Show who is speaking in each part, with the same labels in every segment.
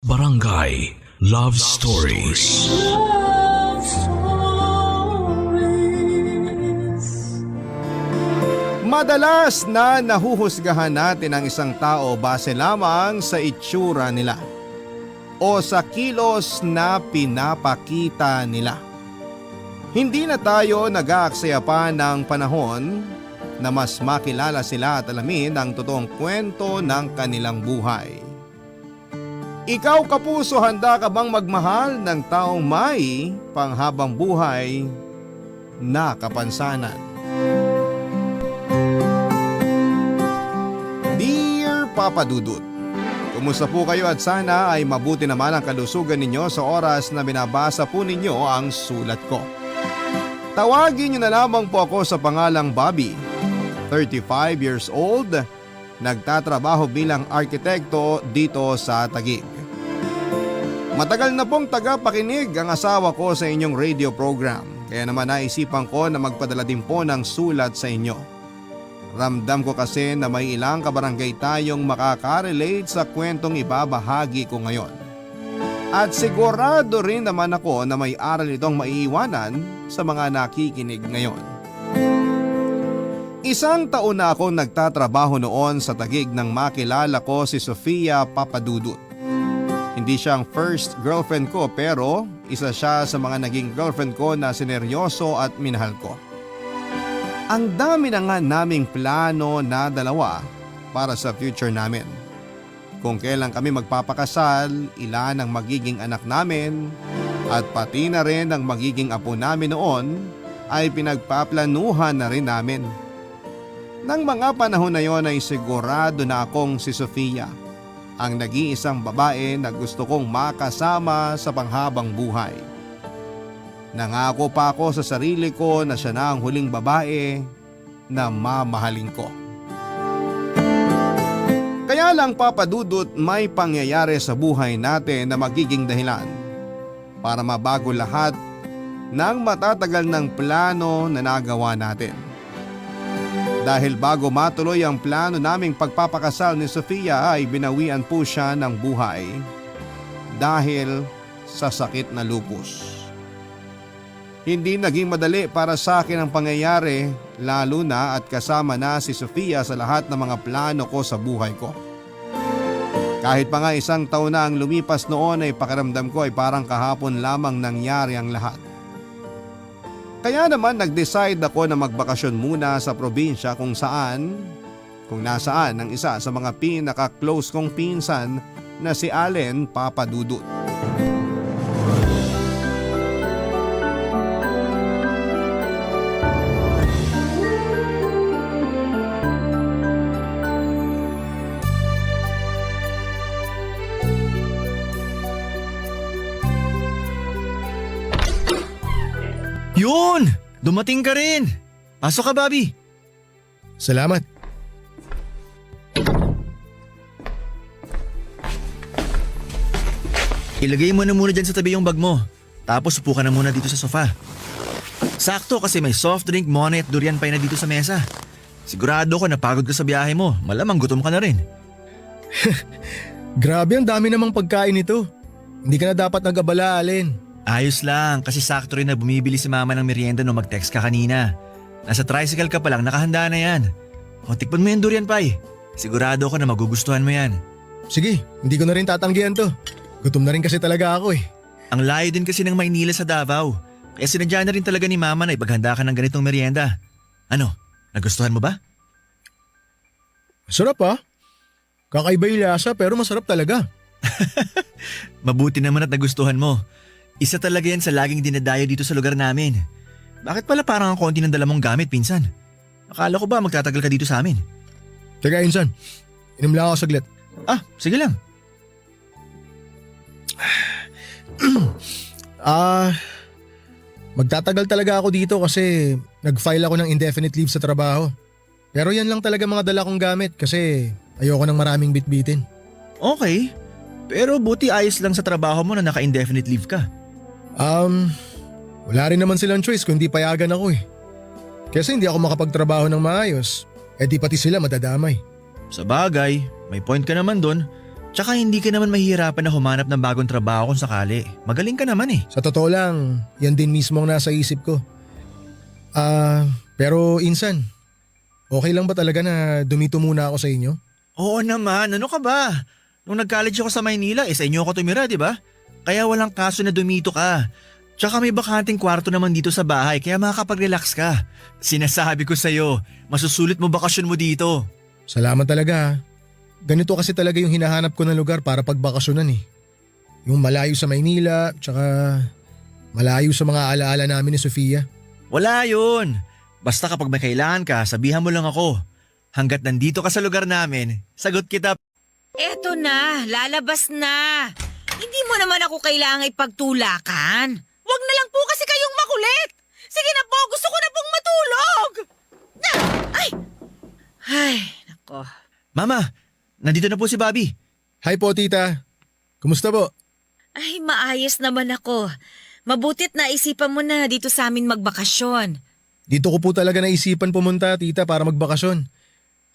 Speaker 1: Barangay Love Stories.
Speaker 2: Love Stories.
Speaker 3: Madalas na nahuhusgahan natin ang isang tao base lamang sa itsura nila o sa kilos na pinapakita nila. Hindi na tayo nag-aaksaya pa ng panahon na mas makilala sila at alamin ang totoong kwento ng kanilang buhay. Ikaw kapuso, handa ka bang magmahal ng taong may panghabang buhay na kapansanan? Dear Papa Dudut, kumusta po kayo at sana ay mabuti naman ang kalusugan ninyo sa oras na binabasa po ninyo ang sulat ko. Tawagin niyo na lamang po ako sa pangalang Bobby, 35 years old, nagtatrabaho bilang arkitekto dito sa Taguig. Matagal na pong tagapakinig ang asawa ko sa inyong radio program, kaya naman naisipan ko na magpadala din po ng sulat sa inyo. Ramdam ko kasi na may ilang kabarangay tayong makaka-relate sa kwentong ibabahagi ko ngayon. At sigurado rin naman ako na may aral itong maiiwanan sa mga nakikinig ngayon. Isang taon na akong nagtatrabaho noon sa Taguig nang makilala ko si Sofia Papadudut. Hindi siya ang first girlfriend ko pero isa siya sa mga naging girlfriend ko na sineryoso at minahal ko. Ang dami na nga naming plano na dalawa para sa future namin. Kung kailan kami magpapakasal, ilan ang magiging anak namin, at pati na rin ang magiging apo namin noon ay pinagpaplanuhan na rin namin. Nang mga panahon na yon ay sigurado na akong si Sofia, ang nag-iisang babae na gusto kong makasama sa panghabang buhay. Nangako pa ako sa sarili ko na siya na ang huling babae na mamahalin ko. Kaya lang Papadudut, may pangyayari sa buhay natin na magiging dahilan para mabago lahat ng matatagal ng plano na nagawa natin. Dahil bago matuloy ang plano naming pagpapakasal ni Sofia ay binawian po siya ng buhay dahil sa sakit na lupus. Hindi naging madali para sa akin ang pangyayari, lalo na at kasama na si Sofia sa lahat ng mga plano ko sa buhay ko. Kahit pa nga isang taon na ang lumipas noon ay pakiramdam ko ay parang kahapon lamang nangyari ang lahat. Kaya naman nag-decide ako na magbakasyon muna sa probinsya kung nasaan ang isa sa mga pinaka-close kong pinsan na si Allen Papadudut.
Speaker 4: Yun! Dumating ka rin! Pasok ka, Bobby!
Speaker 5: Salamat.
Speaker 4: Ilagay mo na muna dyan sa tabi yung bag mo. Tapos upo ka na muna dito sa sofa. Sakto kasi may soft drink, monay at durian pie na dito sa mesa. Sigurado ko napagod ka sa biyahe mo. Malamang gutom ka na rin.
Speaker 5: Grabe, ang dami namang pagkain nito. Hindi ka na dapat nag-abala, Allen.
Speaker 4: Ayos lang kasi sakto rin na bumibili si mama ng merienda nung mag-text ka kanina. Nasa tricycle ka pa lang, nakahanda na yan. O tikpan mo yung durian pie. Sigurado ko na magugustuhan mo yan.
Speaker 5: Sige, hindi ko na rin tatanggihan to. Gutom na rin kasi talaga ako eh.
Speaker 4: Ang layo din kasi ng Maynila sa Davao. Kaya sinadya na rin talaga ni mama na ipaghanda ka ng ganitong merienda. Ano, nagustuhan mo ba?
Speaker 5: Masarap ah. Kakaiba yung lasa pero masarap talaga.
Speaker 4: Mabuti naman at nagustuhan mo. Isa talaga yan sa laging dinadayo dito sa lugar namin. Bakit pala parang ang konti ng dala mong gamit, pinsan? Akala ko ba magtatagal ka dito sa amin?
Speaker 5: Teka, insan. Inom lang ako saglit.
Speaker 4: Ah, sige lang.
Speaker 5: Magtatagal talaga ako dito kasi nag-file ako ng indefinite leave sa trabaho. Pero yan lang talaga mga dala kong gamit kasi ayoko ng maraming bitbitin.
Speaker 4: Okay, pero buti ayos lang sa trabaho mo na naka-indefinite leave ka.
Speaker 5: Wala rin naman silang choice kung hindi payagan ako eh. Kasi hindi ako makapagtrabaho ng maayos, di pati sila madadamay.
Speaker 4: Sa bagay, may point ka naman dun. Tsaka hindi ka naman mahihirapan na humanap ng bagong trabaho kung sakali. Magaling ka naman eh.
Speaker 5: Sa totoo lang, yan din mismo ang nasa isip ko. Pero Insan, okay lang ba talaga na dumito muna ako sa inyo?
Speaker 4: Oo naman, ano ka ba? Nung nag-college ako sa Maynila, sa inyo ako tumira, di ba? Kaya walang kaso na dumito ka. Tsaka may bakanting kwarto naman dito sa bahay kaya makakapag-relax ka. Sinasabi ko sa'yo, masusulit mo bakasyon mo dito.
Speaker 5: Salamat talaga. Ganito kasi talaga yung hinahanap ko na lugar para pagbakasyonan eh. Yung malayo sa Maynila, tsaka malayo sa mga alaala namin ni Sofia.
Speaker 4: Wala yun. Basta kapag may kailangan ka, sabihan mo lang ako. Hanggat nandito ka sa lugar namin, sagot kita.
Speaker 6: Eto na, lalabas na. Hindi mo naman ako kailangan ipagtulakan. Huwag na lang po kasi kayong makulit. Sige na po, gusto ko na pong matulog. Ay, nako.
Speaker 4: Mama, nandito na po si Bobby.
Speaker 5: Hi po tita. Kumusta po?
Speaker 6: Ay, maayos naman ako. Mabutit na isipan mo na dito sa amin magbakasyon.
Speaker 5: Dito ko po talaga naisipan pumunta tita para magbakasyon.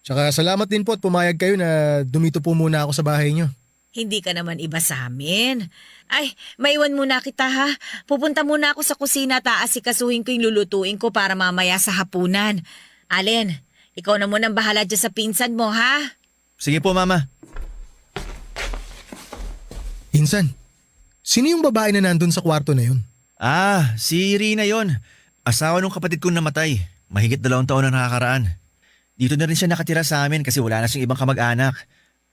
Speaker 5: Tsaka salamat din po at pumayag kayo na dumito po muna ako sa bahay nyo.
Speaker 6: Hindi ka naman iba sa amin. Ay, maiwan muna kita ha. Pupunta muna ako sa kusina at aasikasuhin ko yung lulutuin ko para mamaya sa hapunan. Allen, ikaw na munang bahala dyan sa pinsan mo ha.
Speaker 4: Sige po, Mama.
Speaker 5: Insan, sino yung babae na nandun sa kwarto na yun?
Speaker 4: Si Rina yon. Asawa ng kapatid kong namatay. Mahigit 2 taon na nakakaraan. Dito na rin siya nakatira sa amin kasi wala na siyang ibang kamag-anak.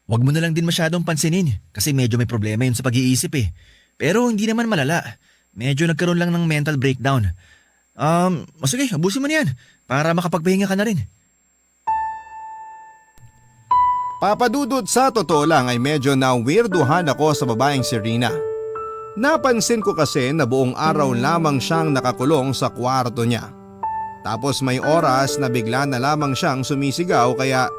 Speaker 4: Huwag mo na lang din masyadong pansinin kasi medyo may problema yun sa pag-iisip eh. Pero hindi naman malala. Medyo nagkaroon lang ng mental breakdown. Sige, abusin mo na yan para makapagpahinga ka na rin.
Speaker 3: Papadudot, sa totoo lang ay medyo na-weirduhan ako sa babaeng si Rina. Napansin ko kasi na buong araw lamang siyang nakakulong sa kwarto niya. Tapos may oras na bigla na lamang siyang sumisigaw kaya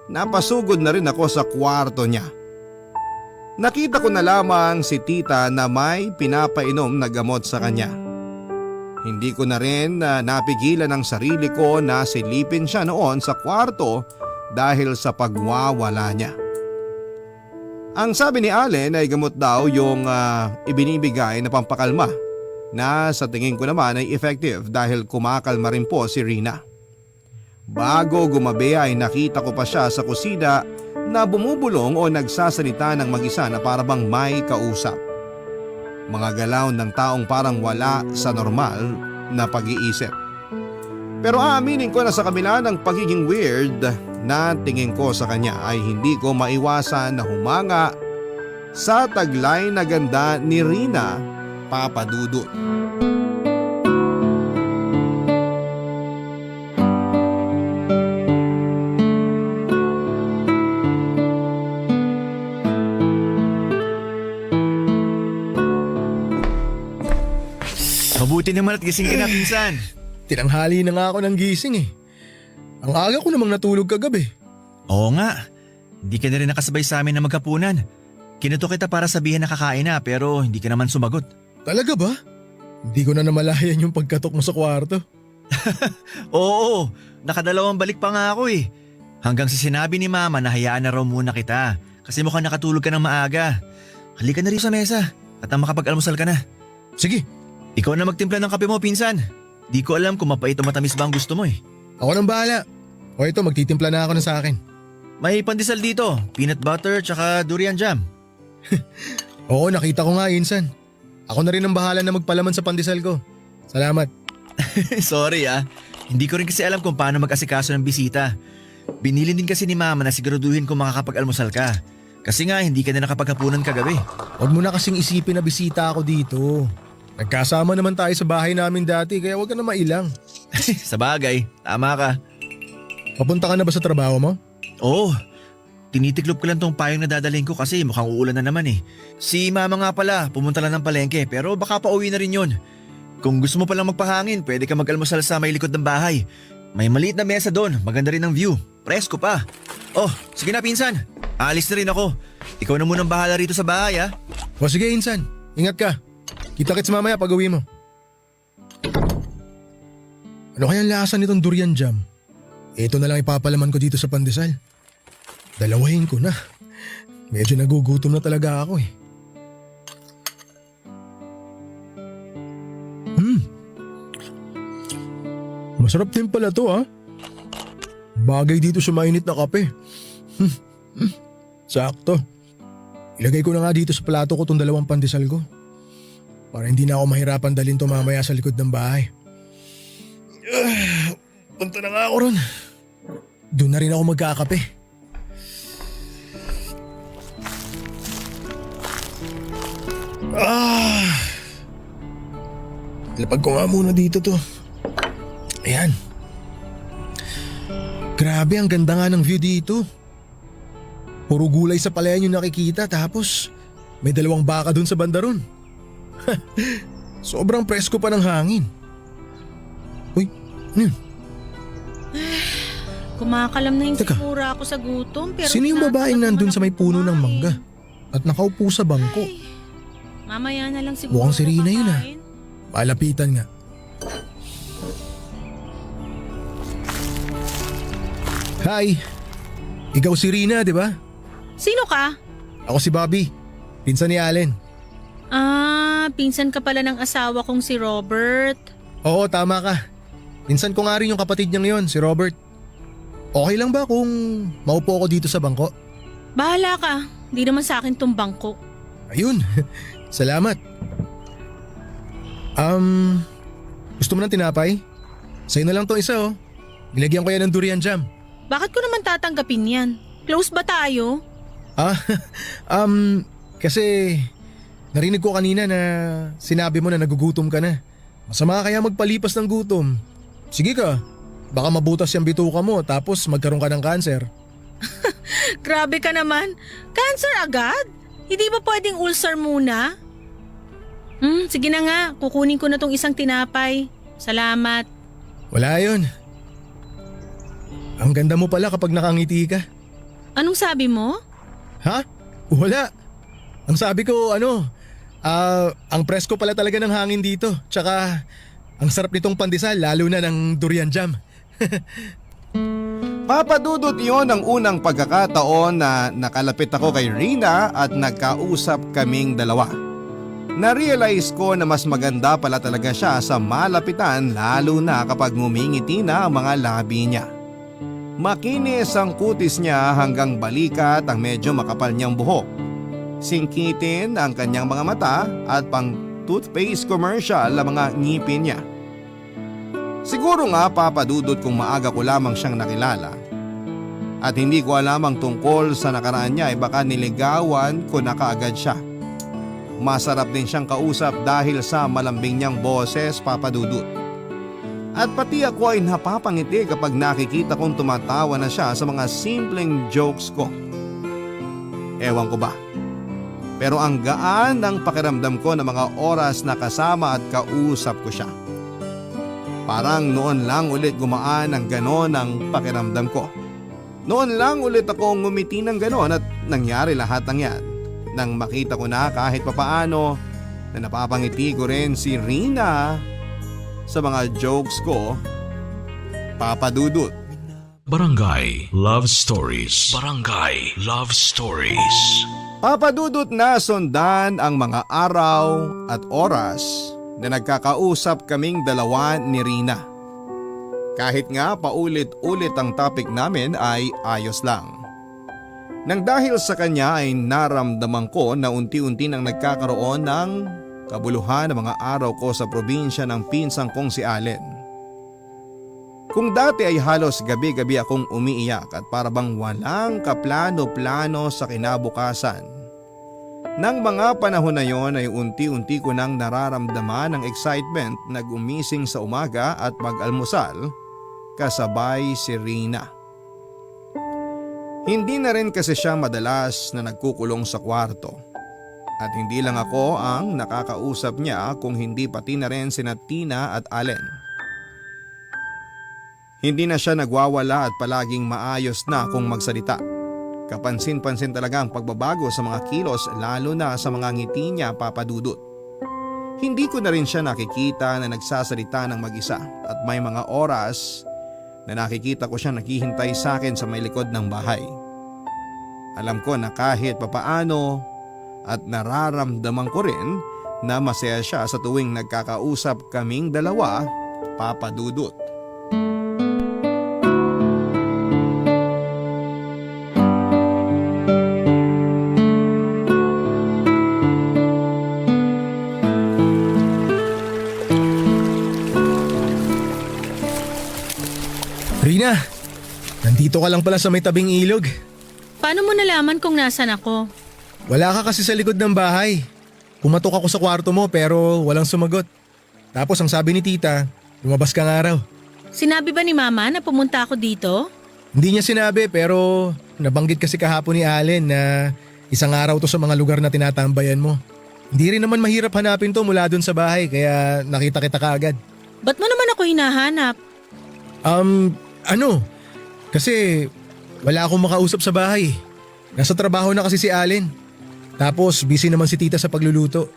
Speaker 3: napasugod na rin ako sa kwarto niya. Nakita ko na lamang si tita na may pinapainom na gamot sa kanya. Hindi ko na rin napigilan ang sarili ko na silipin siya noon sa kwarto dahil sa pagwawala niya. Ang sabi ni Allen ay gamot daw yung ibinibigay na pampakalma na sa tingin ko naman ay effective dahil kumakalma rin po si Rina. Bago gumabi ay nakita ko pa siya sa kusina na bumubulong o nagsasalita ng mag-isa na parabang may kausap. Mga galaw ng taong parang wala sa normal na pag-iisip. Pero aaminin ko na sa kabila ng pagiging weird na tingin ko sa kanya ay hindi ko maiwasan na humanga sa taglay na ganda ni Rina, Papadudot.
Speaker 4: Mabuti naman at gising ka na, pinsan.
Speaker 5: Tinanghali na nga ako ng gising eh. Ang aga ko namang natulog kagabi.
Speaker 4: Oo nga. Hindi ka na rin nakasabay sa amin na magkapunan. Kinuto kita para sabihin na kakain na pero hindi ka naman sumagot.
Speaker 5: Talaga ba? Hindi ko na namalayan yung pagkatok mo sa kwarto.
Speaker 4: Oo, nakadalawang balik pa nga ako eh. Hanggang sa sinabi ni Mama na hayaan na raw muna kita kasi mukhang nakatulog ka ng maaga. Halika na rin sa mesa at makapag-almusal ka na.
Speaker 5: Sige.
Speaker 4: Ikaw na magtimpla ng kape mo, pinsan. Di ko alam kung mapait o matamis ba ang gusto mo eh.
Speaker 5: Ako nang bahala. O ito, magtitimpla na ako na sa akin.
Speaker 4: May pandesal dito, peanut butter tsaka durian jam.
Speaker 5: Oo, nakita ko nga, Insan. Ako na rin ang bahala na magpalaman sa pandesal ko. Salamat.
Speaker 4: Sorry hindi ko rin kasi alam kung paano mag-asikaso ng bisita. Binili din kasi ni Mama na siguraduhin kung makakapag-almusal ka. Kasi nga hindi ka na nakapaghapunan kagabi.
Speaker 5: Huwag mo na kasing isipin na bisita ako dito. Nagkasama naman tayo sa bahay namin dati kaya huwag ka na mailang.
Speaker 4: Sa bagay, tama ka.
Speaker 5: Papunta ka na ba sa trabaho mo?
Speaker 4: Oo, tinitiklop ko lang tong payong na dadalhin ko kasi mukhang uulan na naman eh. Si Mama nga pala, pumunta lang ng palengke pero baka pa uwi na rin yun. Kung gusto mo palang magpahangin, pwede ka mag-almusal sa may likod ng bahay. May maliit na mesa doon, maganda rin ang view. Presko pa. Oh, sige na pinsan. Alis na rin ako. Ikaw na munang bahala rito sa bahay
Speaker 5: O sige Insan, ingat ka. Kita-kits mamaya pag uwi mo. Ano kayang lasa nitong durian jam? Ito na lang ipapalaman ko dito sa pandesal. Dalawahin ko na. Medyo nagugutom na talaga ako eh. Masarap din pala to ah. Bagay dito sa mainit na kape. Sakto. Ilagay ko na nga dito sa plato ko tong 2 pandesal ko. Para hindi na ako mahirapan dalhin to mamaya sa likod ng bahay. Punta na nga ako ron. Doon na rin ako magkakape. Lapag ko nga muna dito to. Ayan. Grabe, ang ganda nga ng view dito. Puro gulay sa palayan yung nakikita tapos may 2 baka dun sa banda ron. Sobrang presko pa ng hangin. Uy, ano yun?
Speaker 2: Kumakalam na yung
Speaker 5: Teka.
Speaker 2: sikmura ako sa gutom. Pero
Speaker 5: Sino yung babaeng
Speaker 2: tinatamad
Speaker 5: nandun
Speaker 2: naman
Speaker 5: sa may
Speaker 2: ako
Speaker 5: puno ng
Speaker 2: kumain.
Speaker 5: mangga at nakaupo sa bangko?
Speaker 2: Ay, mamaya na lang siguro.
Speaker 5: Mukhang si
Speaker 2: ako
Speaker 5: Rina yun ah.
Speaker 2: kakain.
Speaker 5: Malapitan nga. Hi! Ikaw si Rina, di ba?
Speaker 2: Sino ka?
Speaker 5: Ako si Bobby, pinsan ni Allen.
Speaker 2: Pinsan ka pala ng asawa kong si Robert.
Speaker 5: Oo, tama ka. Pinsan ko nga rin yung kapatid niya ngayon, si Robert. Okay lang ba kung maupo ako dito sa bangko?
Speaker 2: Bahala ka. Di naman sa akin tong bangko.
Speaker 5: Ayun, salamat. Gusto mo ng tinapay? Sa'yo na lang tong isa oh. Nilagyan ko yan ng durian jam.
Speaker 2: Bakit ko naman tatanggapin yan? Close ba tayo?
Speaker 5: Ah, kasi narinig ko kanina na sinabi mo na nagugutom ka na. Masama kaya magpalipas ng gutom. Sige ka, baka mabutas yung bituka mo tapos magkaroon ka ng cancer.
Speaker 2: Grabe ka naman. Cancer agad? Hindi ba pwedeng ulcer muna? Sige na nga. Kukunin ko na tong isang tinapay. Salamat.
Speaker 5: Wala yun. Ang ganda mo pala kapag nakangiti ka.
Speaker 2: Anong sabi mo?
Speaker 5: Ha? Wala. Ang sabi ko ang presko pala talaga ng hangin dito. Tsaka ang sarap nitong pandesal lalo na ng durian jam.
Speaker 3: Papadudot yon ang unang pagkakataon na nakalapit ako kay Rina at nagkausap kaming dalawa. Na-realize ko na mas maganda pala talaga siya sa malapitan lalo na kapag ngumingiti na ang mga labi niya. Makinis ang kutis niya hanggang balikat ang medyo makapal niyang buhok. Singkitin ang kanyang mga mata at pang toothpaste commercial ang mga ngipin niya. Siguro nga papadudot kung maaga ko lamang siyang nakilala. At hindi ko alam ang tungkol sa nakaraan niya ay baka niligawan ko na kaagad siya. Masarap din siyang kausap dahil sa malambing niyang boses, papadudot. At pati ako ay napapangiti kapag nakikita kong tumatawa na siya sa mga simpleng jokes ko. Ewan ko ba. Pero ang gaan ng pakiramdam ko ng mga oras na kasama at kausap ko siya. Parang noon lang ulit gumaan ang ganon ang pakiramdam ko. Noon lang ulit ako ngumiti ng ganon at nangyari lahat ng yan. Nang makita ko na kahit papaano na napapangiti ko rin si Rina sa mga jokes ko, papadudot.
Speaker 1: Barangay Love Stories. Barangay Love Stories.
Speaker 3: Papadudot na sundan ang mga araw at oras na nagkakausap kaming dalawa ni Rina. Kahit nga paulit-ulit ang topic namin ay ayos lang. Nang dahil sa kanya ay naramdaman ko na unti-unti nang nagkakaroon ng kabuluhan ng mga araw ko sa probinsya ng pinsang kong si Allen. Kung dati ay halos gabi-gabi akong umiiyak at parabang walang kaplano-plano sa kinabukasan. Nang mga panahon na yon ay unti-unti ko nang nararamdaman ang excitement na gumising sa umaga at mag-almusal kasabay si Rina. Hindi na rin kasi siya madalas na nagkukulong sa kwarto. At hindi lang ako ang nakakausap niya kung hindi pati na rin sina Tina at Allen. Hindi na siya nagwawala at palaging maayos na kung magsalita. Kapansin-pansin talaga ang pagbabago sa mga kilos lalo na sa mga ngiti niya, papadudot. Hindi ko na rin siya nakikita na nagsasalita ng mag-isa at may mga oras na nakikita ko siya naghihintay sa akin sa may likod ng bahay. Alam ko na kahit papaano at nararamdaman ko rin na masaya siya sa tuwing nagkakausap kaming dalawa, Papa Dudut.
Speaker 5: Rina, nandito ka lang pala sa may tabing ilog.
Speaker 2: Paano mo nalaman kung nasan ako?
Speaker 5: Wala ka kasi sa likod ng bahay. Pumatok ako sa kwarto mo pero walang sumagot. Tapos ang sabi ni tita, lumabas ka nga raw.
Speaker 2: Sinabi ba ni Mama na pumunta ako dito?
Speaker 5: Hindi niya sinabi pero nabanggit kasi kahapon ni Allen na isang araw to sa mga lugar na tinatambayan mo. Hindi rin naman mahirap hanapin to mula dun sa bahay kaya nakita kita kaagad.
Speaker 2: Ba't mo naman ako hinahanap?
Speaker 5: Kasi wala akong makausap sa bahay. Nasa trabaho na kasi si Allen. Tapos busy naman si tita sa pagluluto.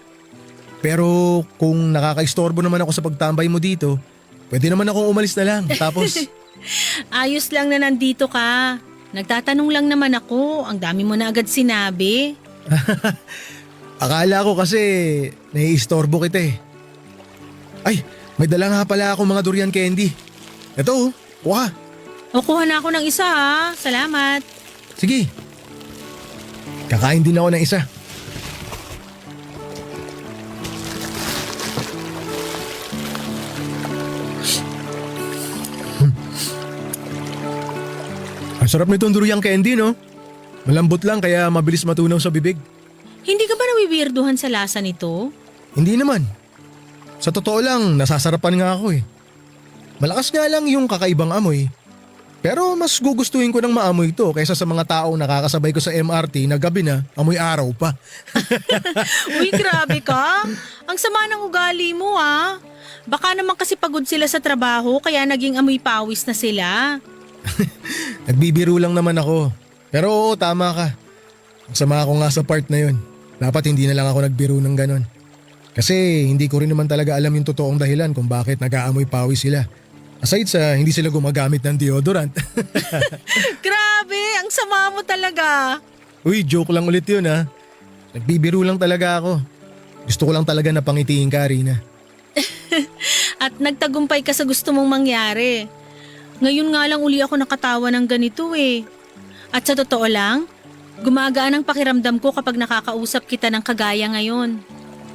Speaker 5: Pero kung nakakaistorbo naman ako sa pagtambay mo dito, pwede naman akong umalis na lang. Tapos
Speaker 2: Ayos lang na nandito ka. Nagtatanong lang naman ako. Ang dami mo na agad sinabi.
Speaker 5: akala ko kasi naiistorbo kita eh. Ay, may dala nga pala akong mga durian candy. Ito, kuha.
Speaker 2: O kuha na ako ng isa ha. Salamat.
Speaker 5: Sige. Kakain din ako ng isa. Ang sarap nitong duruyang candy, no? Malambot lang kaya mabilis matunaw sa bibig.
Speaker 2: Hindi ka ba nawiwirduhan sa lasa nito?
Speaker 5: Hindi naman. Sa totoo lang, nasasarapan nga ako eh. Malakas nga lang yung kakaibang amoy. Pero mas gugustuhin ko ng maamoy ito kaysa sa mga taong nakakasabay ko sa MRT na gabi na amoy araw pa.
Speaker 2: Uy, grabe ka. Ang sama ng ugali mo ha. Baka naman kasi pagod sila sa trabaho kaya naging amoy pawis na sila.
Speaker 5: Nagbibiro lang naman ako. Pero oo, tama ka. Ang sama ako nga sa part na yun. Dapat hindi na lang ako nagbiro ng ganon. Kasi hindi ko rin naman talaga alam yung totoong dahilan kung bakit nag-aamoy pawis sila. Aside sa hindi sila gumagamit ng deodorant.
Speaker 2: Grabe, ang sama mo talaga.
Speaker 5: Uy, joke lang ulit yun ha. Nagbibiro lang talaga ako. Gusto ko lang talaga na pangitiin ka, Rina.
Speaker 2: At nagtagumpay ka sa gusto mong mangyari. Ngayon nga lang uli ako nakatawa ng ganito eh. At sa totoo lang, gumagaan ang pakiramdam ko kapag nakakausap kita ng kagaya ngayon.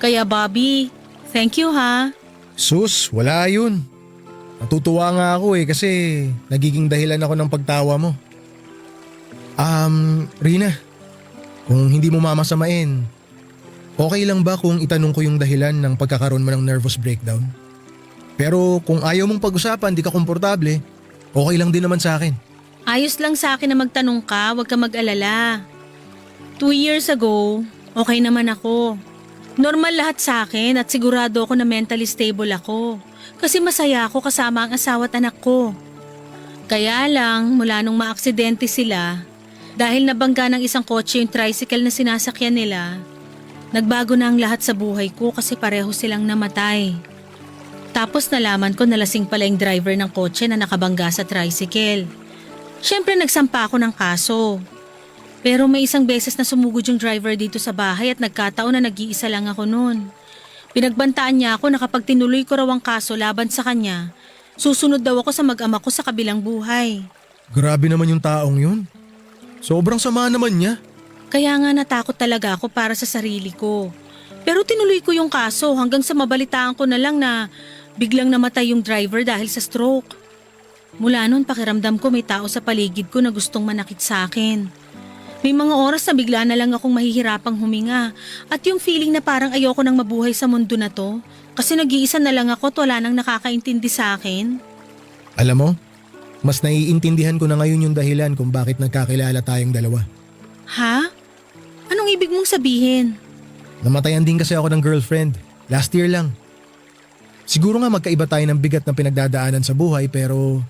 Speaker 2: Kaya Bobby, thank you ha.
Speaker 5: Sus, wala yun. Natutuwa nga ako eh kasi nagiging dahilan ako ng pagtawa mo. Rina, kung hindi mo mamasamain, okay lang ba kung itanong ko yung dahilan ng pagkakaroon mo ng nervous breakdown? Pero kung ayaw mong pag-usapan, di ka komportable, okay lang din naman sa akin.
Speaker 2: Ayos lang sa akin na magtanong ka, huwag ka mag-alala. 2 years ago, okay naman ako. Normal lahat sa akin at sigurado ako na mentally stable ako. Kasi masaya ako kasama ang asawa at anak ko. Kaya lang, mula nung maaksidente sila, dahil nabangga ng isang kotse yung tricycle na sinasakyan nila, nagbago na ang lahat sa buhay ko kasi pareho silang namatay. Tapos nalaman ko na lasing pala yung driver ng kotse na nakabangga sa tricycle. Siyempre nagsampa ako ng kaso. Pero may isang beses na sumugod yung driver dito sa bahay at nagkataon na nag-iisa lang ako noon. Pinagbantaan niya ako na kapag tinuloy ko raw ang kaso laban sa kanya, susunod daw ako sa mag-ama ko sa kabilang buhay.
Speaker 5: Grabe naman yung taong yun. Sobrang sama naman niya.
Speaker 2: Kaya nga natakot talaga ako para sa sarili ko. Pero tinuloy ko yung kaso hanggang sa mabalitaan ko na lang na biglang namatay yung driver dahil sa stroke. Mula noon pakiramdam ko may tao sa paligid ko na gustong manakit sa akin. May mga oras na bigla na lang akong mahihirapang huminga at yung feeling na parang ayoko nang mabuhay sa mundo na to kasi nag-iisa na lang ako at wala nang nakakaintindi sa akin.
Speaker 5: Alam mo, mas naiintindihan ko na ngayon yung dahilan kung bakit nagkakilala tayong dalawa.
Speaker 2: Ha? Anong ibig mong sabihin?
Speaker 5: Namatayan din kasi ako ng girlfriend. Last year lang. Siguro nga magkaiba tayo ng bigat na pinagdadaanan sa buhay pero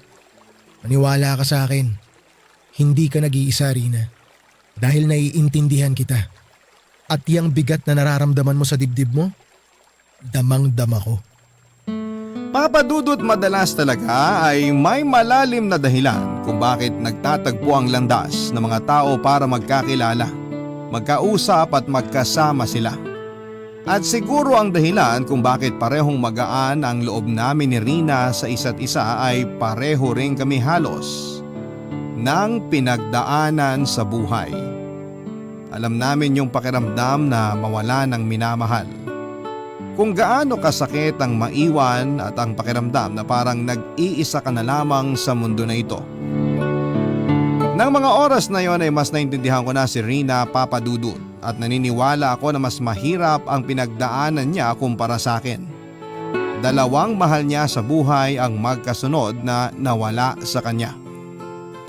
Speaker 5: maniwala ka sa akin. Hindi ka nag-iisa, Rina. Dahil naiintindihan kita. At yung bigat na nararamdaman mo sa dibdib mo, damang-dama ko.
Speaker 3: Papadudot madalas talaga ay may malalim na dahilan kung bakit nagtatagpo ang landas ng mga tao para magkakilala, magkausap at magkasama sila. At siguro ang dahilan kung bakit parehong magaan ang loob namin ni Rina sa isa't isa ay pareho rin kami halos ng pinagdaanan sa buhay. Alam namin yung pakiramdam na mawala ng minamahal. Kung gaano kasakit ang maiwan at ang pakiramdam na parang nag-iisa ka na lamang sa mundo na ito. Nang mga oras na yon ay mas naintindihan ko na si Rina Papadudut at naniniwala ako na mas mahirap ang pinagdaanan niya kumpara sa akin. Dalawang mahal niya sa buhay ang magkasunod na nawala sa kanya.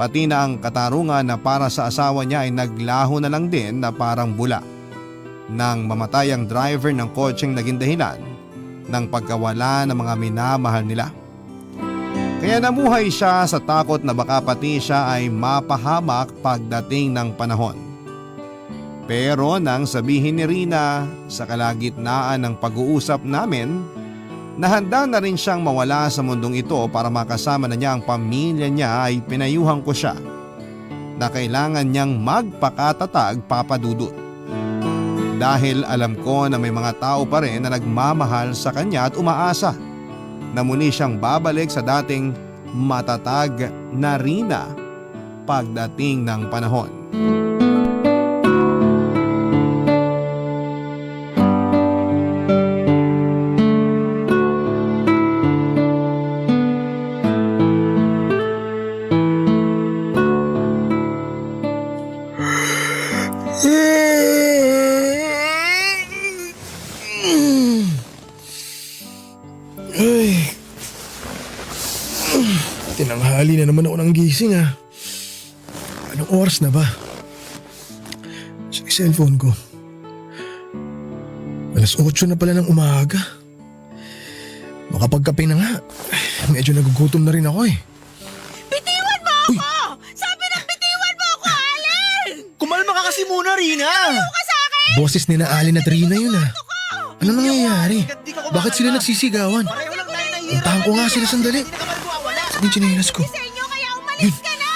Speaker 3: Pati na ang katarungan na para sa asawa niya ay naglaho na lang din na parang bula. Nang mamatay ang driver ng kotseng naging dahilan ng pagkawala ng mga minamahal nila. Kaya namuhay siya sa takot na baka pati siya ay mapahamak pagdating ng panahon. Pero nang sabihin ni Rina sa kalagitnaan ng pag-uusap namin na handa na rin siyang mawala sa mundong ito para makasama na niya ang pamilya niya ay pinayuhan ko siya na kailangan niyang magpakatatag, Papadudut. Dahil alam ko na may mga tao pa rin na nagmamahal sa kanya at umaasa na muli siyang babalik sa dating matatag na Rina pagdating ng panahon.
Speaker 5: Ay. Tinanghali na naman ako ng gising ah. Anong oras na ba? Sa cellphone ko. 8:00 na pala ng umaga. Makapagkape na nga. Medyo nagugutom na rin ako eh.
Speaker 6: Bitiwan mo ako! Sabi na bitiwan mo ako, Allen!
Speaker 4: Kumalma ka kasi muna, Rina!
Speaker 6: Ka sa akin!
Speaker 5: Boses ni na Allen at Rina yun ah. Ano nangyayari? Bakit sila nagsisigawan?
Speaker 4: Pareho lang tayo nahihirap.
Speaker 5: Puntahan ko nga sila sandali.
Speaker 4: Hindi ka magwawala.
Speaker 5: Saan yung tsinelas ko?
Speaker 6: Sa inyo, kaya umalis ka na!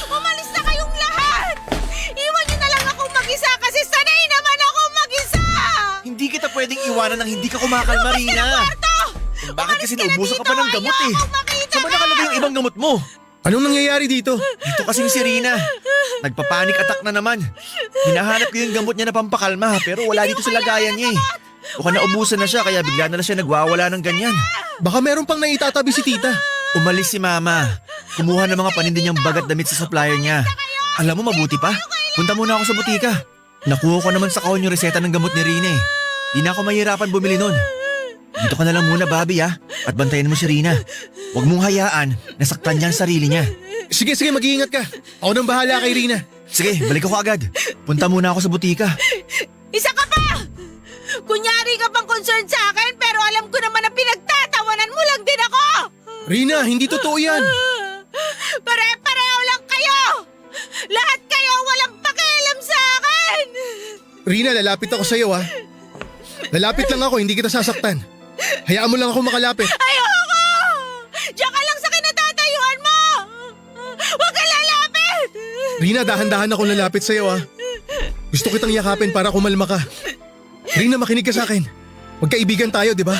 Speaker 6: Umalis na kayong lahat! Iwan niyo na lang ako mag-isa kasi sanay naman ako mag-isa!
Speaker 4: Hindi kita pwedeng iwanan ng hindi ka kumakalma, Rina. Bakit kasi naubusan ka pa ng gamot eh? Saan ba nakalagay yung ibang gamot mo?
Speaker 5: Anong nangyayari dito?
Speaker 4: Dito kasing si Rina. Nagpapanik attack na naman. Hinahanap ko yung gamot niya na pampakalma pero wala dito sa lagayan niya eh. Baka naubusan na siya kaya bigla na lang siya nagwawala ng ganyan.
Speaker 5: Baka meron pang naitatabi si tita.
Speaker 4: Umalis si Mama. Kumuha ng mga paninda niyang bagat damit sa supplier niya. Alam mo mabuti pa? Punta muna ako sa butika. Nakuha ko naman sa kahon yung reseta ng gamot ni Rina eh. Di na ako mahirapan bumili nun. Dito ka na lang muna, Bobby ah. At bantayan mo si Rina. Huwag mong hayaan, nasaktan niya ang sarili niya.
Speaker 5: Sige, mag-iingat ka. Ako nang bahala kay Rina.
Speaker 4: Sige, balik ako agad. Punta muna ako sa butika.
Speaker 6: Isa ka pa! Kunyari ka pang concerned sa akin pero alam ko naman na pinagtatawanan mo lang din ako!
Speaker 5: Rina, hindi totoo yan.
Speaker 6: Pare-pareho lang kayo! Lahat kayo walang pakialam sa akin!
Speaker 5: Rina, lalapit ako sa'yo ha. Lalapit lang ako, hindi kita sasaktan. Hayaan mo lang ako makalapit.
Speaker 6: Ayoko! Diyan ka lang sa kinatatayuan mo! Huwag ka lalapit!
Speaker 5: Rina, dahan-dahan ako lalapit sa'yo ha. Gusto kitang yakapin para kumalma ka. Rina, makinig ka sa akin. Magkaibigan tayo, di ba?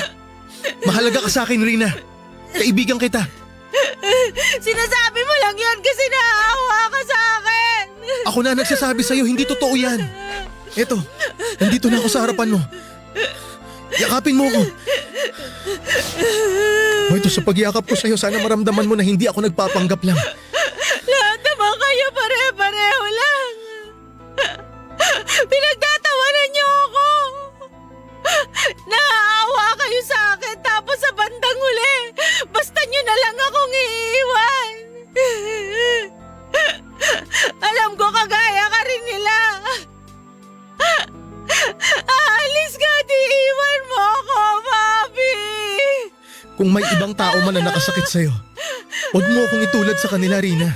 Speaker 5: Mahalaga ka sa akin, Rina. Kaibigan kita.
Speaker 6: Sinasabi mo lang yan kasi naaawa ka sa akin!
Speaker 5: Ako na nagsasabi sa'yo, hindi totoo yan. Eto, nandito na ako sa harapan mo. Yakapin mo ako. O ito, sa pagyakap ko sa'yo, sana maramdaman mo na hindi ako nagpapanggap lang.
Speaker 6: Lahat naman kayo pare-pareho lang! Pinagtatawanan niyo ako! Naaawa kayo sa akin tapos sa bandang huli, basta niyo na lang akong iiwan! Alam ko kagaya ka rin nila! Aalis ka at iiwan mo ako, Bobby!
Speaker 5: Kung may ibang tao man na nakasakit sa'yo, huwag mo akong itulad sa kanila, Rina.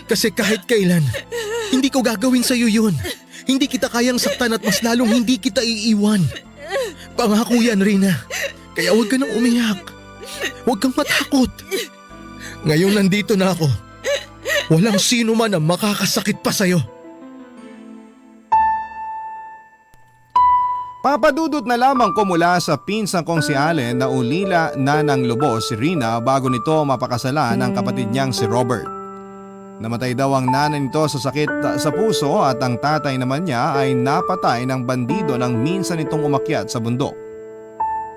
Speaker 5: Kasi kahit kailan, hindi ko gagawin sa'yo yun. Hindi kita kayang saktan at mas lalong hindi kita iiwan. Pangako yan, Rina. Kaya huwag ka nang umiyak. Huwag kang matakot. Ngayong nandito na ako, walang sino man ang makakasakit pa sa'yo.
Speaker 3: Papadudot na lamang ko mula sa pinsan kong si Allen na ulila na ng lubos si Rina bago nito mapakasalan ang kapatid niyang si Robert. Namatay daw ang nanay nito sa sakit sa puso at ang tatay naman niya ay napatay ng bandido nang minsan itong umakyat sa bundok.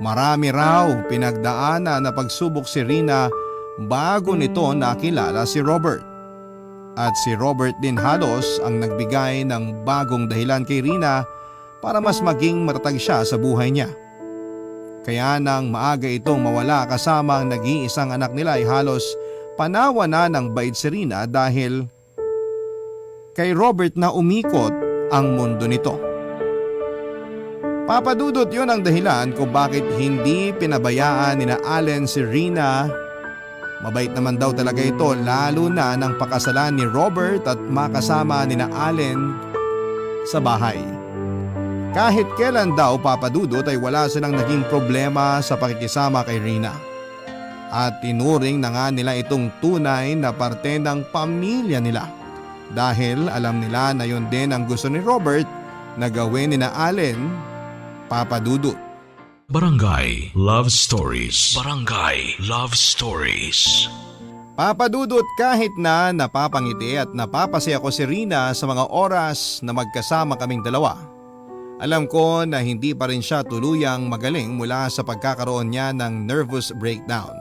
Speaker 3: Marami raw pinagdaanan na pagsubok si Rina bago nito nakilala si Robert. At si Robert din halos ang nagbigay ng bagong dahilan kay Rina para mas maging matatag siya sa buhay niya. Kaya nang maaga itong mawala kasama ang nag-iisang anak nila ay halos panawa na ng bait si Rina dahil kay Robert na umikot ang mundo nito. Papadudot yun ang dahilan kung bakit hindi pinabayaan ni na Allen si Rina. Mabait naman daw talaga ito lalo na nang pakasalan ni Robert at makasama ni na Allen sa bahay. Kahit kailan daw papadudot ay wala silang naging problema sa pakikisama kay Rina. At tinuring na nga nila itong tunay na parte ng pamilya nila. Dahil alam nila na yun din ang gusto ni Robert na gawin ni na Allen, papadudot.
Speaker 1: Barangay Love Stories. Barangay Love Stories.
Speaker 3: Papadudot kahit na napapangiti at napapasaya ko si Rina sa mga oras na magkasama kaming dalawa. Alam ko na hindi pa rin siya tuluyang magaling mula sa pagkakaroon niya ng nervous breakdown.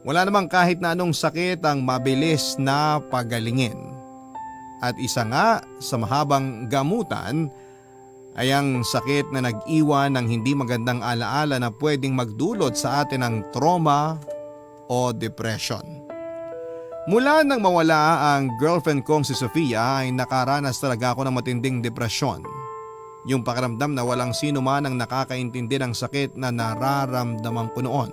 Speaker 3: Wala namang kahit na anong sakit ang mabilis na pagalingin. At isa nga sa mahabang gamutan ay ang sakit na nag-iwan ng hindi magandang alaala na pwedeng magdulot sa atin ng trauma o depression. Mula nang mawala ang girlfriend kong si Sofia ay nakaranas talaga ako ng matinding depresyon. Yung pakiramdam na walang sino man ang nakakaintindi ng sakit na nararamdaman ko noon.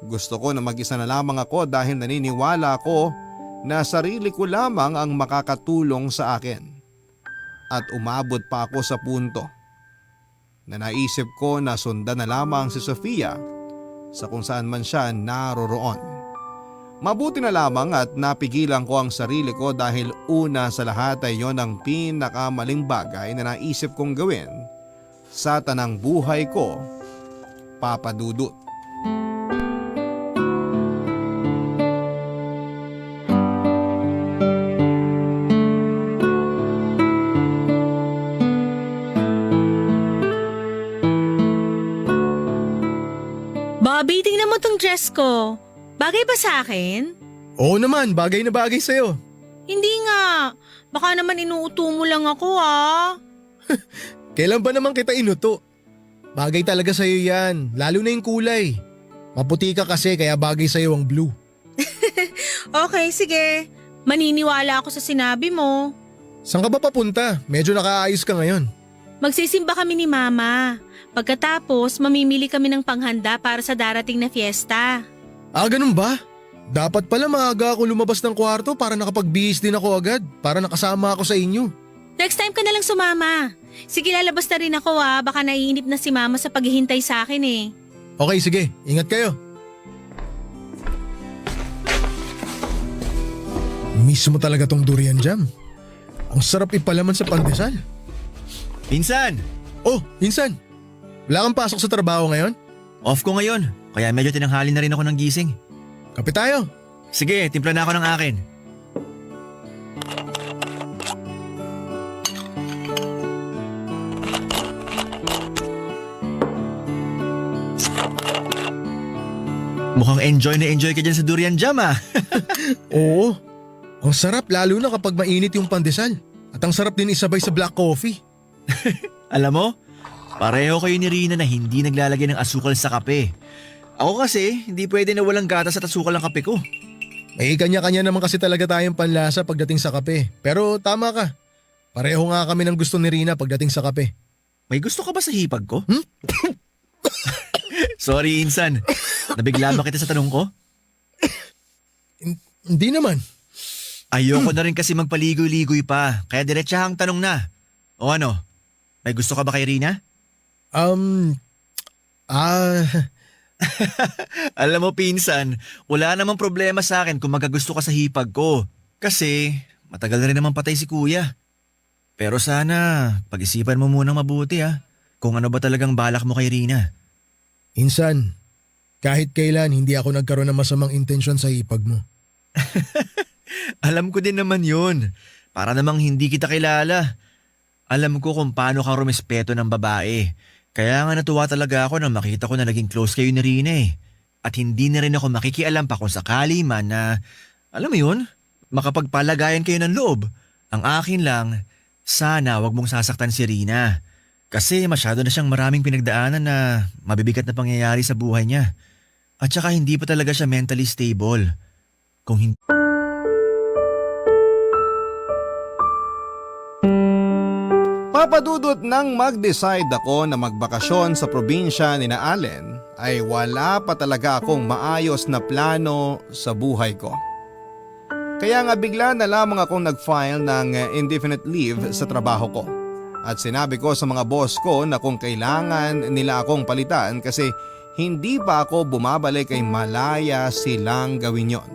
Speaker 3: Gusto ko na mag-isa na lamang ako dahil naniniwala ako na sarili ko lamang ang makakatulong sa akin. At umabot pa ako sa punto na naisip ko na sundan na lamang si Sofia sa kung saan man siya naroroon. Mabuti na lamang at napigilan ko ang sarili ko dahil una sa lahat ay yon ang pinakamaling bagay na naisip kong gawin sa tanang buhay ko, papadudot.
Speaker 2: Bobby, tingnan mo tong dress ko. Bagay ba sa akin?
Speaker 5: Oo naman, bagay na bagay sa'yo.
Speaker 2: Hindi nga. Baka naman inuuto mo lang ako ah.
Speaker 5: Kailan ba naman kita inuto? Bagay talaga sa'yo yan, lalo na yung kulay. Maputi ka kasi kaya bagay sa'yo ang blue.
Speaker 2: Okay, sige. Maniniwala ako sa sinabi mo.
Speaker 5: Saan ka ba papunta? Medyo nakaayos ka ngayon.
Speaker 2: Magsisimba kami ni Mama. Pagkatapos, mamimili kami ng panghanda para sa darating na fiesta.
Speaker 5: Ah, ganun ba? Dapat pala maaga ako lumabas ng kwarto para nakapagbihis din ako agad, para nakasama ako sa inyo.
Speaker 2: Next time ka na lang sumama. Sige, lalabas na rin ako ah. Baka naiinip na si Mama sa paghihintay sa akin eh.
Speaker 5: Okay, sige. Ingat kayo. Miss mo talaga tong durian jam. Ang sarap ipalaman sa pandesal.
Speaker 4: Pinsan!
Speaker 5: Oh, insan. Wala kang pasok sa trabaho ngayon?
Speaker 4: Off ko ngayon, kaya medyo tinanghali na rin ako ng gising.
Speaker 5: Kape tayo.
Speaker 4: Sige, timpla na ako ng akin. Mukhang enjoy ka dyan sa durian jam ah.
Speaker 5: Oo. Ang sarap lalo na kapag mainit yung pandesal. At ang sarap din isabay sa black coffee.
Speaker 4: Alam mo, pareho kayo ni Rina na hindi naglalagay ng asukal sa kape. Ako kasi, hindi pwede na walang gatas at asukal ang kape ko.
Speaker 5: May kanya-kanya naman kasi talaga tayong panlasa pagdating sa kape. Pero tama ka. Pareho nga kami ng gusto ni Rina pagdating sa kape.
Speaker 4: May gusto ka ba sa hipag ko? Sorry, Insan. Nabigla ba kita sa tanong ko?
Speaker 5: Hindi naman.
Speaker 4: Ayoko na rin kasi magpaligoy-ligoy pa, kaya diretsahang tanong na. O ano, may gusto ka ba kay Rina? Alam mo pinsan, wala namang problema sa akin kung magagusto ka sa hipag ko. Kasi matagal na rin naman patay si kuya. Pero sana, pag-isipan mo munang mabuti kung ano ba talagang balak mo kay Rina.
Speaker 5: Insan, kahit kailan hindi ako nagkaroon ng masamang intensyon sa hipag mo.
Speaker 4: Alam ko din naman yun. Para namang hindi kita kilala. Alam ko kung paano ka rumispeto ng babae. Kaya nga natuwa talaga ako nang makita ko na naging close kayo ni Rina At hindi na rin ako makikialam pa kung sakali man na, alam mo yun, makapagpalagayan kayo ng loob. Ang akin lang, sana wag mong sasaktan si Rina. Kasi masyado na siyang maraming pinagdaanan na mabibigat na pangyayari sa buhay niya. At saka hindi pa talaga siya mentally stable. Kung hindi...
Speaker 3: Papadudot nang mag-decide ako na magbakasyon sa probinsya ni na Allen ay wala pa talaga akong maayos na plano sa buhay ko. Kaya nga bigla na lamang akong nag-file ng indefinite leave sa trabaho ko. At sinabi ko sa mga boss ko na kung kailangan nila akong palitan kasi hindi pa ako bumabalik ay malaya silang gawin yon.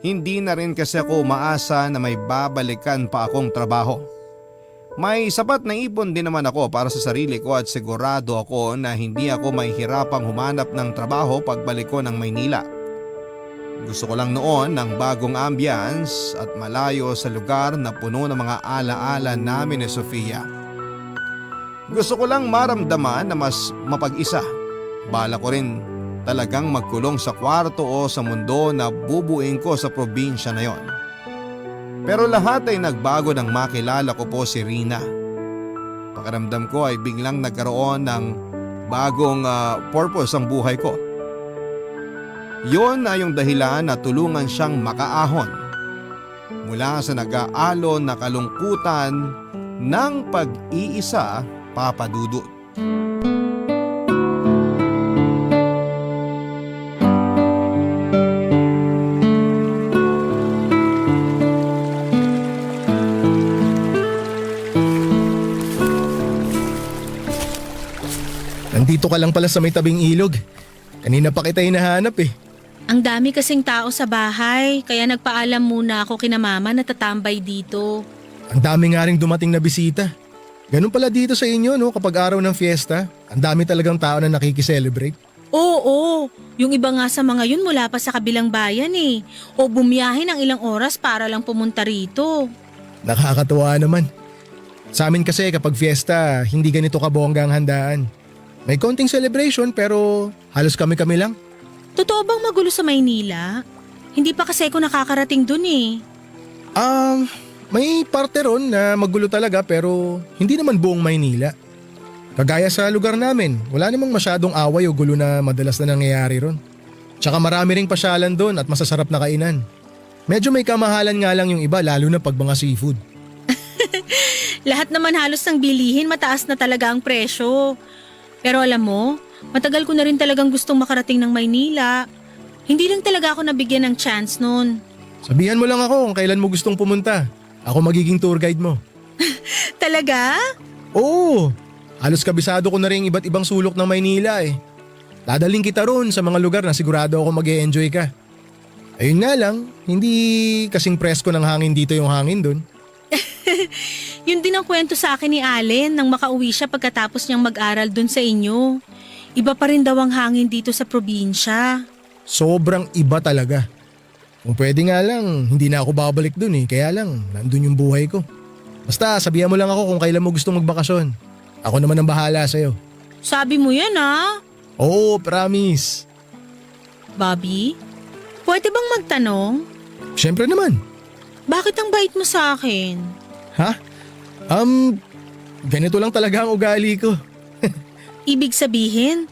Speaker 3: Hindi na rin kasi ako umaasa na may babalikan pa akong trabaho. May sapat na ipon din naman ako para sa sarili ko at sigurado ako na hindi ako mahihirapang humanap ng trabaho pagbalik ko ng Maynila. Gusto ko lang noon ng bagong ambience at malayo sa lugar na puno ng mga alaala namin ni Sofia. Gusto ko lang maramdaman na mas mapag-isa. Bala ko rin talagang magkulong sa kwarto o sa mundo na bubuin ko sa probinsya na yon. Pero lahat ay nagbago nang makilala ko po si Rina. Pakiramdam ko ay biglang nagkaroon ng bagong purpose ang buhay ko. Yon na yung dahilan na tulungan siyang makaahon mula sa nag-aalon na kalungkutan ng pag-iisa, Papa Dudut.
Speaker 5: Nandito ka lang pala sa may tabing ilog. Kanina pa kita hinahanap
Speaker 2: Ang dami kasing tao sa bahay, kaya nagpaalam muna ako kina mama na tatambay dito.
Speaker 5: Ang dami nga ring dumating na bisita. Ganun pala dito sa inyo kapag araw ng fiesta. Ang dami talagang tao na nakikiselebrate.
Speaker 2: Oo, yung iba nga sa mga yun mula pa sa kabilang bayan o bumiyahe ng ilang oras para lang pumunta rito.
Speaker 5: Nakakatuwa naman. Sa amin kasi kapag fiesta, hindi ganito kabongga ang handaan. May konting celebration pero halos kami-kami lang.
Speaker 2: Totoo bang magulo sa Maynila? Hindi pa kasi ako nakakarating dun
Speaker 5: May parte ron na magulo talaga pero hindi naman buong Maynila. Kagaya sa lugar namin, wala namang masyadong away o gulo na madalas na nangyayari ron. Tsaka marami ring pasyalan doon at masasarap na kainan. Medyo may kamahalan nga lang yung iba lalo na pag mga seafood.
Speaker 2: Lahat naman halos ng bilihin mataas na talaga ang presyo. Pero alam mo, matagal ko na rin talagang gustong makarating ng Maynila. Hindi lang talaga ako nabigyan ng chance noon.
Speaker 5: Sabihan mo lang ako kung kailan mo gustong pumunta. Ako magiging tour guide mo.
Speaker 2: Talaga?
Speaker 5: Oo, halos kabisado ko na rin iba't ibang sulok ng Maynila Dadaling kita roon sa mga lugar na sigurado ako mag-e-enjoy ka. Ayun nga lang, hindi kasing presko ng hangin dito yung hangin doon.
Speaker 2: Yun din ang kwento sa akin ni Allen nang makauwi siya pagkatapos niyang mag-aral dun sa inyo. Iba pa rin daw ang hangin dito sa probinsya.
Speaker 5: Sobrang iba talaga. Kung pwede nga lang, hindi na ako babalik dun Kaya lang, nandun yung buhay ko. Basta sabihan mo lang ako kung kailan mo gustong magbakasyon. Ako naman ang bahala sa'yo.
Speaker 2: Sabi mo yan
Speaker 5: Oo, promise.
Speaker 2: Bobby, pwede bang magtanong?
Speaker 5: Siyempre naman.
Speaker 2: Bakit ang bait mo sa akin?
Speaker 5: Ha? Ganito lang talaga ang ugali ko.
Speaker 2: Ibig sabihin,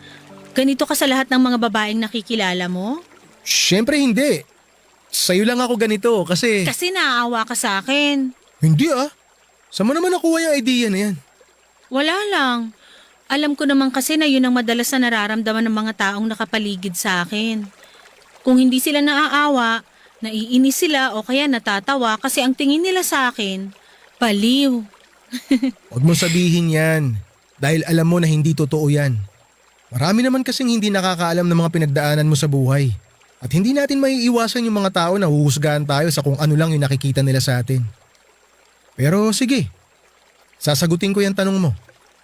Speaker 2: ganito ka sa lahat ng mga babaeng nakikilala mo?
Speaker 5: Siyempre hindi. Sa'yo lang ako ganito kasi...
Speaker 2: Kasi naaawa ka sa akin.
Speaker 5: Hindi Saan mo naman nakuha yung idea na yan?
Speaker 2: Wala lang. Alam ko naman kasi na yun ang madalas na nararamdaman ng mga taong nakapaligid sa akin. Kung hindi sila naaawa, naiinis sila o kaya natatawa kasi ang tingin nila sa akin, baliw.
Speaker 5: Huwag mo sabihin yan. Dahil alam mo na hindi totoo yan. Marami naman kasing hindi nakakaalam ng mga pinagdaanan mo sa buhay. At hindi natin maiiwasan yung mga tao na huhusgahan tayo sa kung ano lang yung nakikita nila sa atin. Pero sige, sasagutin ko yung tanong mo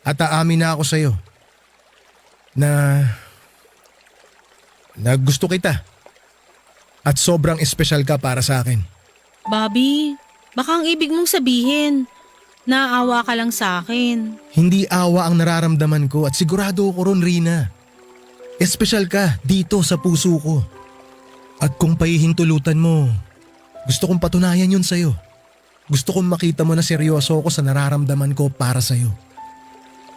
Speaker 5: at aamin na ako sa'yo na gusto kita at sobrang espesyal ka para sa akin.
Speaker 2: Bobby, baka ang ibig mong sabihin, naawa ka lang sa akin.
Speaker 5: Hindi awa ang nararamdaman ko at sigurado ko ron, Rina. Espesyal ka dito sa puso ko. At kung pahihintulutan mo, gusto kong patunayan yun sa'yo. Gusto kong makita mo na seryoso ako sa nararamdaman ko para sa'yo.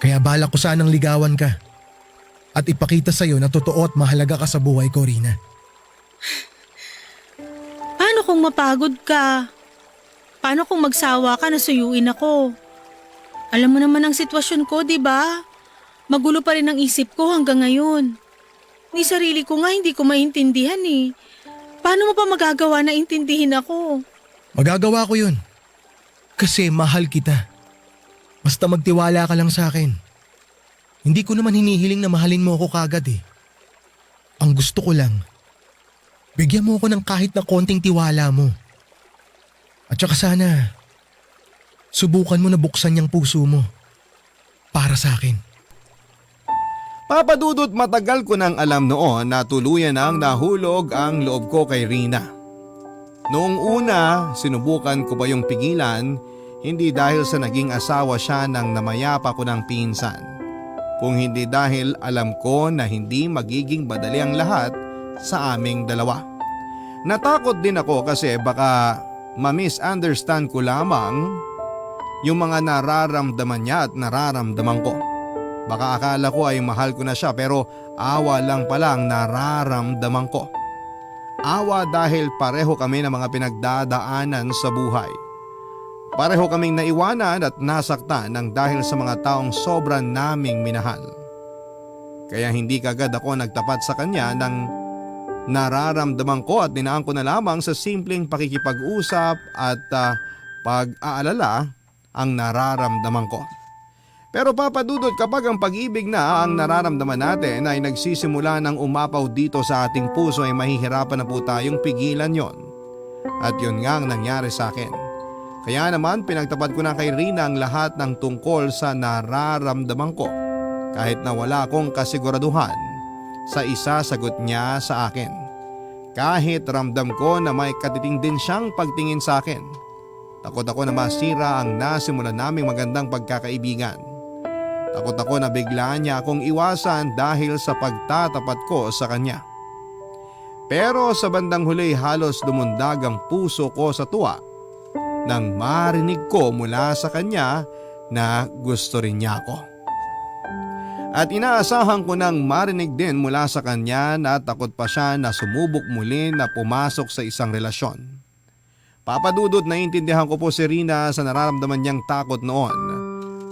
Speaker 5: Kaya balak ko sanang ligawan ka. At ipakita sa'yo na totoo at mahalaga ka sa buhay ko, Rina.
Speaker 2: Paano kung mapagod ka? Paano kung magsawa ka na suyuin ako? Alam mo naman ang sitwasyon ko, di ba? Magulo pa rin ang isip ko hanggang ngayon. Ni sarili ko nga hindi ko maintindihan eh. Paano mo pa magagawa na intindihin ako?
Speaker 5: Magagawa ko yun. Kasi mahal kita. Basta magtiwala ka lang sa akin. Hindi ko naman hinihiling na mahalin mo ako kagad eh. Ang gusto ko lang, bigyan mo ako ng kahit na konting tiwala mo. At saka sana, subukan mo na buksan yung puso mo para sa akin.
Speaker 3: Papa Dudut, matagal ko nang alam noon na tuluyan nang nahulog ang loob ko kay Rina. Noong una, sinubukan ko pa yung pigilan, hindi dahil sa naging asawa siya ng namayapa ko ng pinsan, kung hindi dahil alam ko na hindi magiging madali ang lahat sa aming dalawa. Natakot din ako kasi baka ma-misunderstand ko lamang yung mga nararamdaman niya at nararamdaman ko. Baka akala ko ay mahal ko na siya pero awa lang pala ang nararamdaman ko. Awa dahil pareho kami ng mga pinagdadaanan sa buhay. Pareho kaming naiwanan at nasaktan ng dahil sa mga taong sobrang naming minahal. Kaya hindi kagad ako nagtapat sa kanya ng nararamdaman ko at dinaan ko na lamang sa simpleng pakikipag-usap at pag-aalala ang nararamdaman ko. Pero Papa Dudut, kapag ang pag-ibig na ang nararamdaman natin ay nagsisimula ng umapaw dito sa ating puso ay mahihirapan na po tayong pigilan yon. At yun nga ang nangyari sa akin. Kaya naman pinagtapat ko na kay Rina ang lahat ng tungkol sa nararamdaman ko kahit na wala akong kasiguraduhan sa isasagot niya sa akin. Kahit ramdam ko na may katiting din siyang pagtingin sa akin. Takot ako na masira ang nasimulan naming magandang pagkakaibigan. Takot ako na biglaan niya akong iwasan dahil sa pagtatapat ko sa kanya. Pero sa bandang huli halos lumundag ang puso ko sa tuwa nang marinig ko mula sa kanya na gusto rin niya ako. At inaasahan ko nang marinig din mula sa kanya na takot pa siya na sumubok muli na pumasok sa isang relasyon. Papa Dudut, naiintindihan ko po si Rina sa nararamdaman niyang takot noon.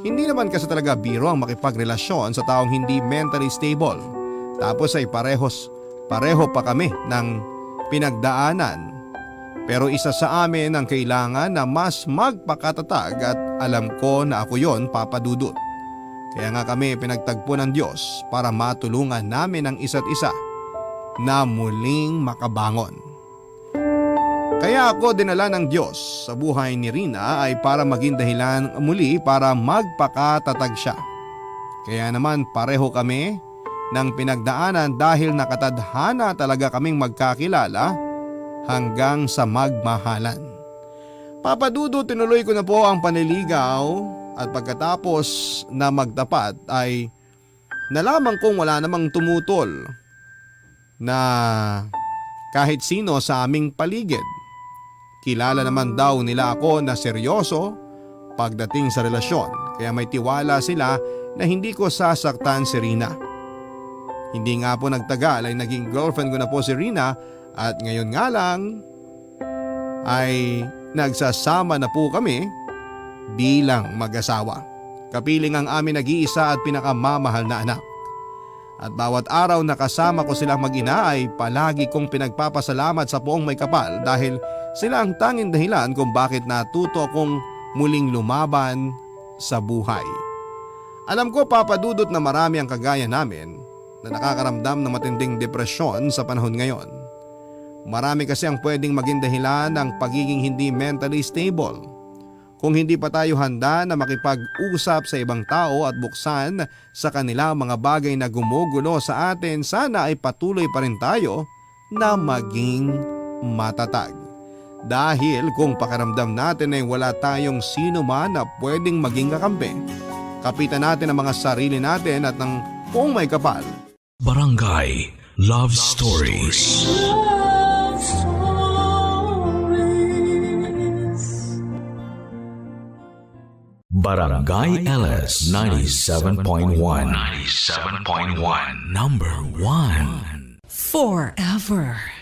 Speaker 3: Hindi naman kasi talaga biro ang makipagrelasyon sa taong hindi mentally stable. Tapos ay pareho pa kami ng pinagdaanan. Pero isa sa amin ang kailangan na mas magpakatatag at alam ko na ako yon, Papa Dudut. Kaya nga kami pinagtagpo ng Diyos para matulungan namin ang isa't isa na muling makabangon. Kaya ako dinala ng Diyos sa buhay ni Rina ay para maging dahilan muli para magpakatatag siya. Kaya naman pareho kami ng pinagdaanan dahil nakatadhana talaga kaming magkakilala hanggang sa magmahalan. Papa Dudut, tinuloy ko na po ang panliligaw at pagkatapos na magtapat ay nalaman kong wala namang tumutol na kahit sino sa aming paligid. Kilala naman daw nila ako na seryoso pagdating sa relasyon, kaya may tiwala sila na hindi ko sasaktan si Rina. Hindi nga po nagtagal ay naging girlfriend ko na po si Rina at ngayon nga lang ay nagsasama na po kami bilang mag-asawa. Kapiling ang aming nag-iisa at pinakamamahal na anak. At bawat araw na kasama ko silang mag-ina ay palagi kong pinagpapasalamat sa Poong May Kapal dahil sila ang tanging dahilan kung bakit natuto akong muling lumaban sa buhay. Alam ko, Papa Dudut, na marami ang kagaya namin na nakakaramdam ng matinding depresyon sa panahon ngayon. Marami kasi ang pwedeng maging dahilan ng pagiging hindi mentally stable. Kung hindi pa tayo handa na makipag-usap sa ibang tao at buksan sa kanila mga bagay na gumugulo sa atin, sana ay patuloy pa rin tayo na maging matatag. Dahil kung pakiramdam natin ay wala tayong sino man na pwedeng maging kakampi, kapitan natin ang mga sarili natin at ng kung may kapal.
Speaker 1: Barangay Love Stories. Barangay LS 97.1. 97.1. Number 1.
Speaker 7: Forever.